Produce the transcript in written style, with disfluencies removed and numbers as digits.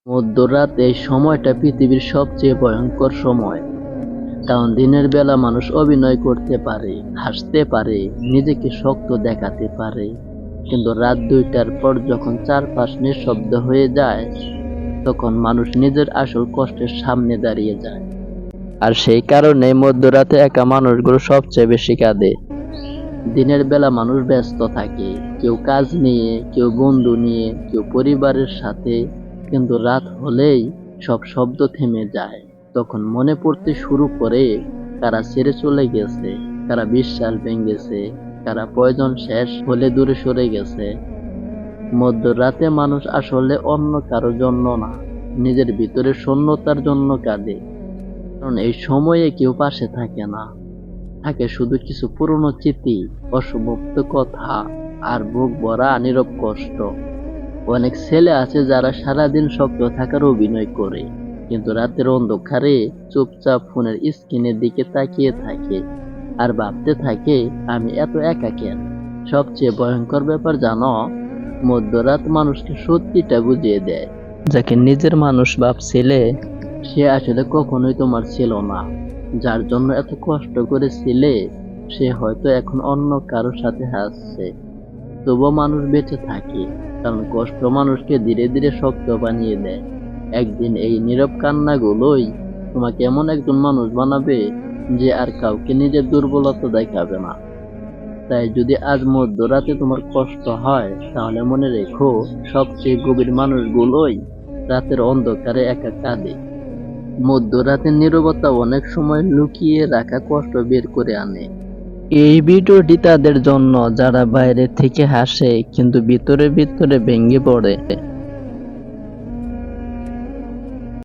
মধ্যরাত এই সময়টা পৃথিবীর সবচেয়ে ভয়ঙ্কর সময়। কারণ দিনের বেলা মানুষ অভিনয় করতে পারে, হাসতে পারে, নিজেকে শক্ত দেখাতে পারে, কিন্তু রাত 2টার পর যখন চারপাশ নিঃশব্দ হয়ে যায়, তখন মানুষ নিজের আসল কষ্টের সামনে দাঁড়িয়ে যায়। আর সেই কারণে মধ্যরাতে একা মানুষগুলো সবচেয়ে বেশি কাঁদে। দিনের বেলা মানুষ ব্যস্ত থাকে, কেউ কাজ নিয়ে, কেউ বন্ধু নিয়ে, কেউ পরিবারের সাথে, কিন্তু রাত হলেই সব শব্দ থেমে যায়। তখন মনে পড়তে শুরু করে কারা ছেড়ে চলে গেছে, কারা বিশ্বাস ভেঙেছে, কারা প্রয়োজন শেষ হলে দূরে সরে গেছে। মধ্যরাতে মানুষ আসলে অন্য কারোর জন্য না, নিজের ভিতরে শূন্যতার জন্য কাঁদে। কারণ এই সময়ে কেউ পাশে থাকে না, থাকে শুধু কিছু পুরনো স্মৃতি, অসমাপ্ত কথা, আর বুক ভরা নীরব কষ্ট। অনেক ছেলে আছে যারা সারাদিন শক্ত থাকার অভিনয় করে, কিন্তু রাতের অন্ধকারে চুপচাপ ফোনের স্ক্রিনের দিকে তাকিয়ে থাকে আর ভাবতে থাকে, আমি এত একা কেন। সবচেয়ে ভয়ঙ্কর ব্যাপার জানো, মধ্যরাত মানুষকে সত্যিটা বুঝিয়ে দেয়। যাকে নিজের মানুষ ভাবছিলে, সে আসলে কখনোই তোমার ছিল না। যার জন্য এত কষ্ট করেছিলে, সে হয়তো এখন অন্য কারোর সাথে হাসছে। তবুও মানুষ বেঁচে থাকে, কারণ কষ্ট মানুষকে ধীরে ধীরে শক্ত বানিয়ে দেয়। একদিন এই নীরব কান্নাগুলোই তোমাকে এমন একজন মানুষ বানাবে, যে আর কাউকে নিজের দুর্বলতা দেখাবে না। তাই যদি আজ মধ্যরাতে তোমার কষ্ট হয়, তাহলে মনে রেখো, সবচেয়ে গভীর মানুষগুলোই রাতের অন্ধকারে একা কাঁদে। মধ্যরাতের নীরবতা অনেক সময় লুকিয়ে রাখা কষ্ট বের করে আনে। এই ভিডিওটি তাদের জন্য যারা বাইরে থেকে হাসে কিন্তু ভিতরে ভিতরে ভেঙে পড়ে।